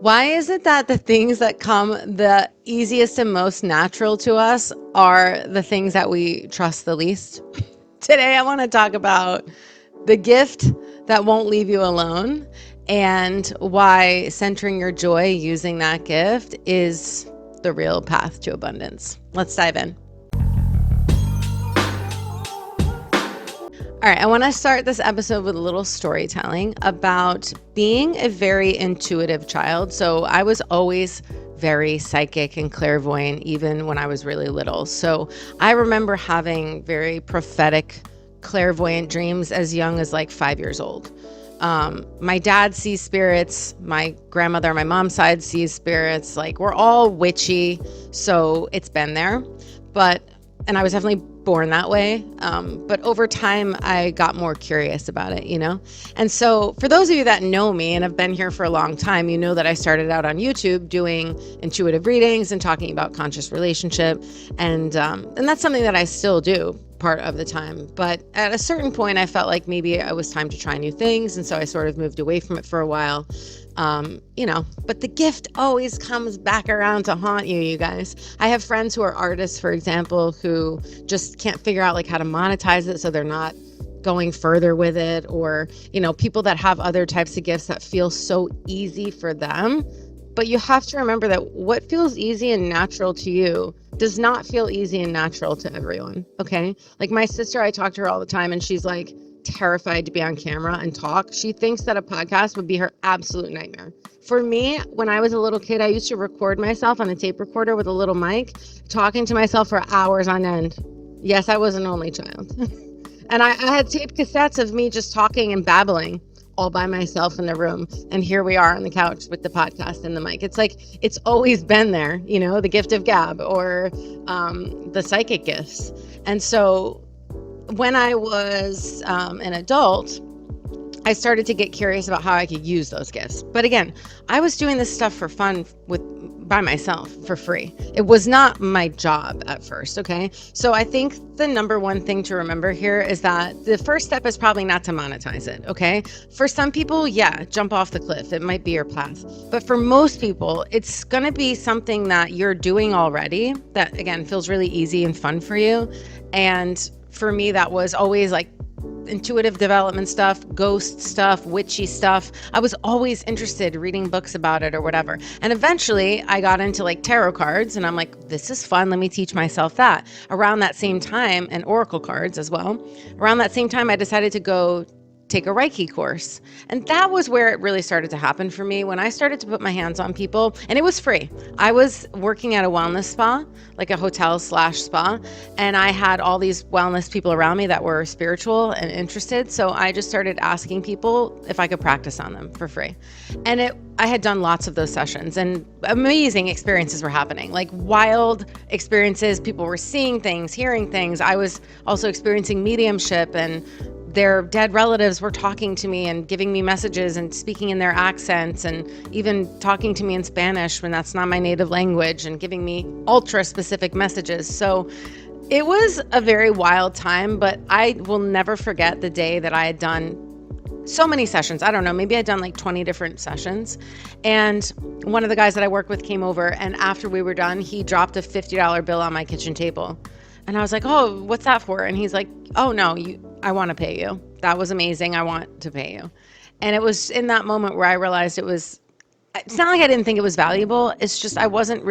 Why is it that the things that come the easiest and most natural to us are the things that we trust the least? Today, I want to talk about the gift that won't leave you alone and why centering your joy using that gift is the real path to abundance. Let's dive in. All right, I want to start this episode with a little storytelling about being a very intuitive child. So I was always very psychic and clairvoyant, even when I was really little. So I remember having very prophetic, clairvoyant dreams as young as like 5 years old. My dad sees spirits. My grandmother on my mom's side sees spirits. Like, we're all witchy, so it's been there. And I was definitely born that way. But over time, I got more curious about it, And so for those of you that know me and have been here for a long time, you know that I started out on YouTube doing intuitive readings and talking about conscious relationship. And that's something that I still do part of the time. But at a certain point, I felt like maybe it was time to try new things. And so I sort of moved away from it for a while. But the gift always comes back around to haunt you, you guys. I have friends who are artists, for example, who just can't figure out like how to monetize it, so they're not going further with it, or, people that have other types of gifts that feel so easy for them. But you have to remember that what feels easy and natural to you does not feel easy and natural to everyone, okay? Like my sister, I talk to her all the time, and she's like terrified to be on camera and talk. She thinks that a podcast would be her absolute nightmare. For me, when I was a little kid, I used to record myself on a tape recorder with a little mic, talking to myself for hours on end. Yes, I was an only child. And I had tape cassettes of me just talking and babbling all by myself in the room. And here we are on the couch with the podcast and the mic. It's like, it's always been there, the gift of gab or the psychic gifts. And so when I was an adult, I started to get curious about how I could use those gifts. But again, I was doing this stuff for fun by myself for free. It was not my job at first, okay? So I think the number one thing to remember here is that the first step is probably not to monetize it, okay? For some people, yeah, jump off the cliff. It might be your path. But for most people, it's gonna be something that you're doing already that, again, feels really easy and fun for you. And for me, that was always like intuitive development stuff, ghost stuff, witchy stuff. I was always interested reading books about it or whatever. And eventually I got into like tarot cards, and I'm like, this is fun. Let me teach myself that. Around that same time, and oracle cards as well. Around that same time, I decided to go take a Reiki course. And that was where it really started to happen for me, when I started to put my hands on people, and it was free. I was working at a wellness spa, like a hotel/spa, and I had all these wellness people around me that were spiritual and interested. So I just started asking people if I could practice on them for free. And I had done lots of those sessions, and amazing experiences were happening, like wild experiences. People were seeing things, hearing things. I was also experiencing mediumship, and their dead relatives were talking to me and giving me messages and speaking in their accents, and even talking to me in Spanish when that's not my native language, and giving me ultra specific messages. So it was a very wild time, but I will never forget the day that I had done so many sessions. I don't know, maybe I'd done like 20 different sessions. And one of the guys that I worked with came over, and after we were done, he dropped a $50 bill on my kitchen table. And I was like, oh, what's that for? And he's like, oh, no, I want to pay you. That was amazing. I want to pay you. And it was in that moment where I realized it's not like I didn't think it was valuable. It's just I wasn't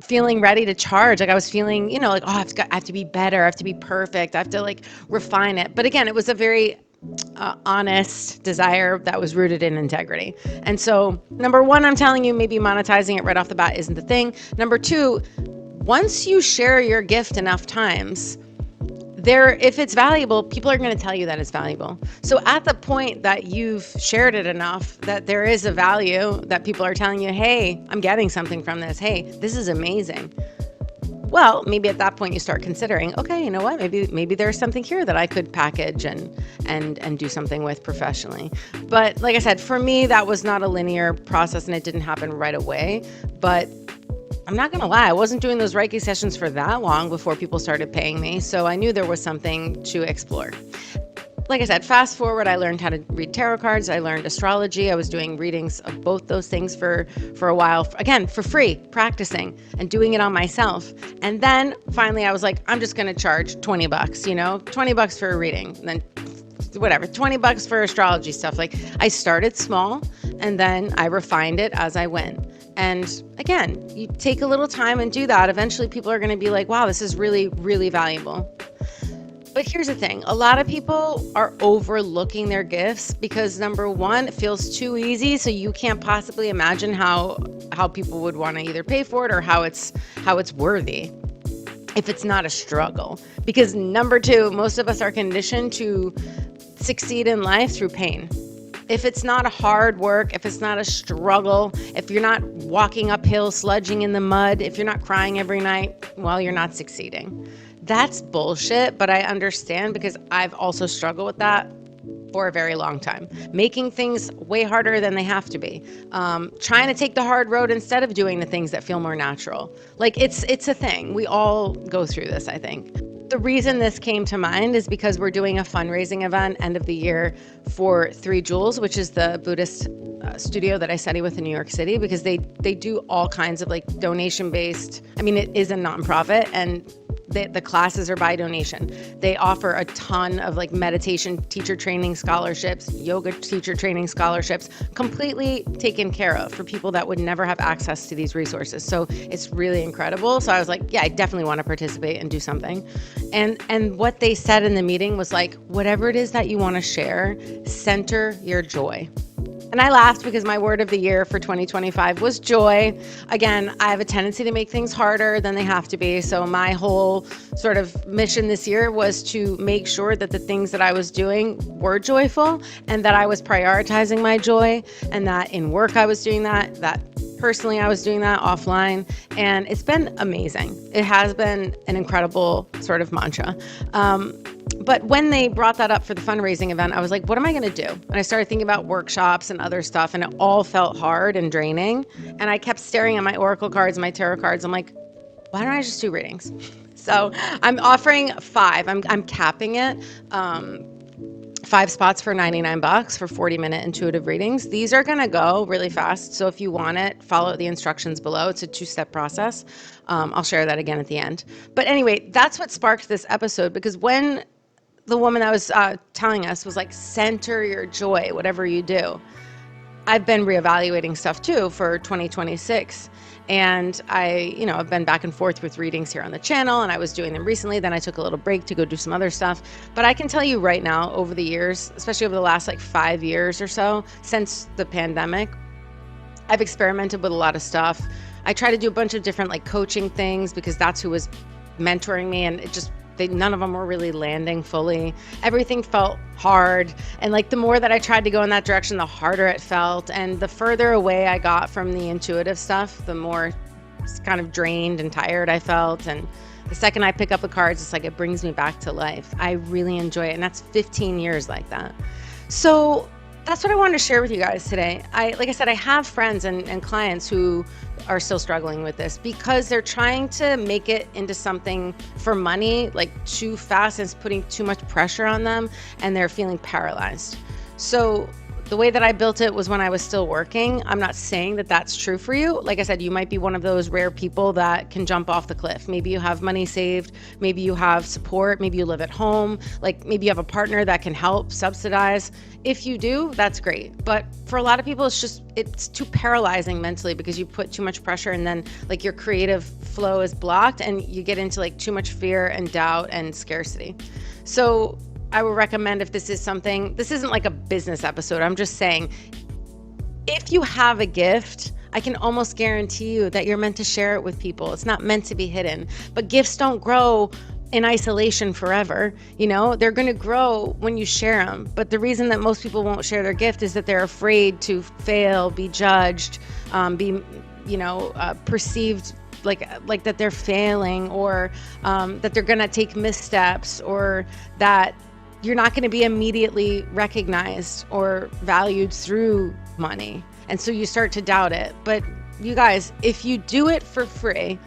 feeling ready to charge. Like I was feeling, like, oh, I have to be better. I have to be perfect. I have to like refine it. But again, it was a very honest desire that was rooted in integrity. And so number one, I'm telling you, maybe monetizing it right off the bat isn't the thing. Number two, once you share your gift enough times, if it's valuable, people are going to tell you that it's valuable. So at the point that you've shared it enough that there is a value, that people are telling you, hey, I'm getting something from this. Hey, this is amazing. Well, maybe at that point you start considering, okay, you know what? Maybe there's something here that I could package and do something with professionally. But like I said, for me, that was not a linear process, and it didn't happen right away. But I'm not going to lie, I wasn't doing those Reiki sessions for that long before people started paying me. So I knew there was something to explore. like I said, fast forward, I learned how to read tarot cards. I learned astrology. I was doing readings of both those things for a while, again, for free, practicing and doing it on myself. And then finally I was like, I'm just going to charge 20 bucks, you know, 20 bucks for a reading, and then whatever, 20 bucks for astrology stuff. Like, I started small and then I refined it as I went. And again, you take a little time and do that. Eventually people are going to be like, wow, this is really, really valuable. But here's the thing. A lot of people are overlooking their gifts because, number one, it feels too easy. So you can't possibly imagine how people would want to either pay for it or how it's worthy if it's not a struggle. Because number two, most of us are conditioned to succeed in life through pain. If it's not a hard work, if it's not a struggle, if you're not walking uphill, sludging in the mud, if you're not crying every night, well, you're not succeeding. That's bullshit, but I understand because I've also struggled with that for a very long time. Making things way harder than they have to be. Trying to take the hard road instead of doing the things that feel more natural. Like, it's a thing. We all go through this, I think. The reason this came to mind is because we're doing a fundraising event end of the year for 3 Jewels, which is the Buddhist studio that I study with in New York City, because they do all kinds of like donation based. I mean, it is a nonprofit, and the classes are by donation. They offer a ton of like meditation teacher training scholarships, yoga teacher training scholarships, completely taken care of for people that would never have access to these resources. So it's really incredible. So I was like, yeah, I definitely want to participate and do something. And what they said in the meeting was like, whatever it is that you want to share, center your joy. And I laughed because my word of the year for 2025 was joy. Again, I have a tendency to make things harder than they have to be. So my whole sort of mission this year was to make sure that the things that I was doing were joyful, and that I was prioritizing my joy, and that in work I was doing that personally I was doing that offline. And it's been amazing. It has been an incredible sort of mantra. But when they brought that up for the fundraising event, I was like, what am I going to do? And I started thinking about workshops and other stuff, and it all felt hard and draining. And I kept staring at my oracle cards and my tarot cards. I'm like, why don't I just do readings? So I'm offering 5. I'm capping it. 5 spots for 99 bucks for 40-minute intuitive readings. These are going to go really fast. So if you want it, follow the instructions below. It's a 2-step process. I'll share that again at the end. But anyway, that's what sparked this episode, because when the woman that was telling us was like, center your joy, whatever you do. I've been reevaluating stuff too for 2026. And I've been back and forth with readings here on the channel, and I was doing them recently. Then I took a little break to go do some other stuff. But I can tell you right now, over the years, especially over the last like 5 years or so, since the pandemic, I've experimented with a lot of stuff. I try to do a bunch of different like coaching things because that's who was mentoring me, and none of them were really landing fully. Everything felt hard. And like the more that I tried to go in that direction, the harder it felt. And the further away I got from the intuitive stuff, the more kind of drained and tired I felt. And the second I pick up the cards, it's like it brings me back to life. I really enjoy it. And that's 15 years like that. So that's what I wanted to share with you guys today. Like I said, I have friends and clients who are still struggling with this because they're trying to make it into something for money like too fast, and it's putting too much pressure on them, and they're feeling paralyzed. So the way that I built it was when I was still working. I'm not saying that that's true for you. Like I said, you might be one of those rare people that can jump off the cliff. Maybe you have money saved. Maybe you have support. Maybe you live at home. Like maybe you have a partner that can help subsidize. If you do, that's great. But for a lot of people, it's too paralyzing mentally because you put too much pressure, and then like your creative flow is blocked, and you get into like too much fear and doubt and scarcity. So I would recommend, if this is something, this isn't like a business episode. I'm just saying, if you have a gift, I can almost guarantee you that you're meant to share it with people. It's not meant to be hidden. But gifts don't grow in isolation forever. They're going to grow when you share them. But the reason that most people won't share their gift is that they're afraid to fail, be judged, be perceived like that they're failing, or that they're going to take missteps, or that you're not going to be immediately recognized or valued through money. And so you start to doubt it. But you guys, if you do it for free,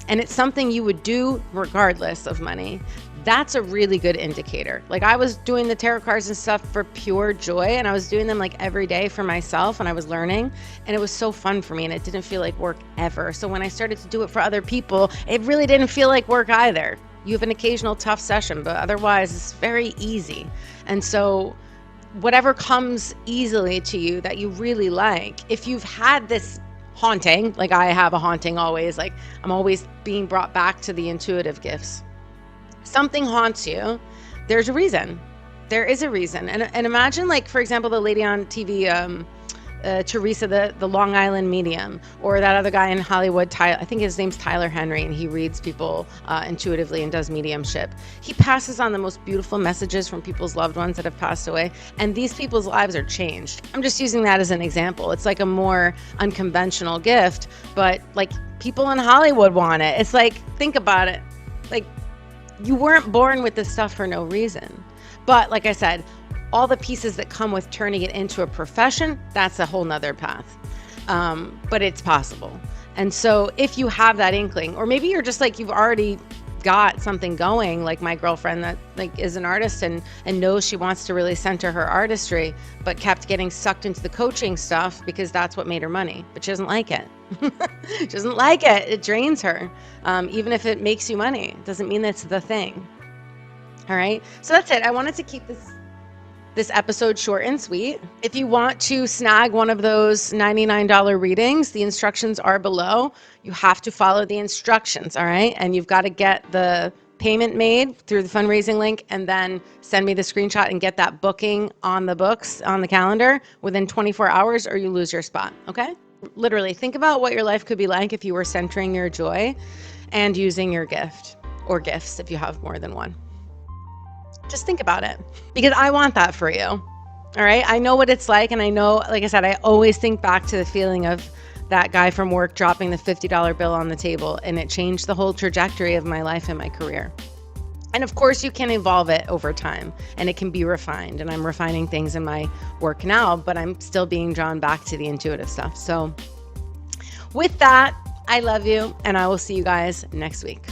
and it's something you would do regardless of money, that's a really good indicator. Like, I was doing the tarot cards and stuff for pure joy, and I was doing them like every day for myself, and I was learning, and it was so fun for me, and it didn't feel like work ever. So when I started to do it for other people, it really didn't feel like work either. You have an occasional tough session, but otherwise it's very easy. And so whatever comes easily to you that you really like, if you've had this haunting, like I have a haunting always, like I'm always being brought back to the intuitive gifts. Something haunts you, there's a reason. There is a reason. And imagine, like, for example, the lady on TV, Teresa, the Long Island medium, or that other guy in Hollywood, I think his name's Tyler Henry, and he reads people intuitively and does mediumship. He passes on the most beautiful messages from people's loved ones that have passed away, and these people's lives are changed. I'm just using that as an example. It's like a more unconventional gift, but like people in Hollywood want it. It's like, think about it. Like, you weren't born with this stuff for no reason. But like I said, all the pieces that come with turning it into a profession, that's a whole nother path. But it's possible. And so if you have that inkling, or maybe you're just like, you've already got something going, like my girlfriend that like is an artist and knows she wants to really center her artistry, but kept getting sucked into the coaching stuff because that's what made her money, but she doesn't like it. She doesn't like it. It drains her. Even if it makes you money, it doesn't mean that's the thing. All right. So that's it. I wanted to keep this episode short and sweet. If you want to snag one of those $99 readings, the instructions are below. You have to follow the instructions, all right? And you've got to get the payment made through the fundraising link and then send me the screenshot and get that booking on the books, on the calendar within 24 hours, or you lose your spot, okay? Literally, think about what your life could be like if you were centering your joy and using your gift, or gifts if you have more than one. Just think about it, because I want that for you. All right. I know what it's like. And I know, like I said, I always think back to the feeling of that guy from work dropping the $50 bill on the table, and it changed the whole trajectory of my life and my career. And of course you can evolve it over time, and it can be refined, and I'm refining things in my work now, but I'm still being drawn back to the intuitive stuff. So with that, I love you, and I will see you guys next week.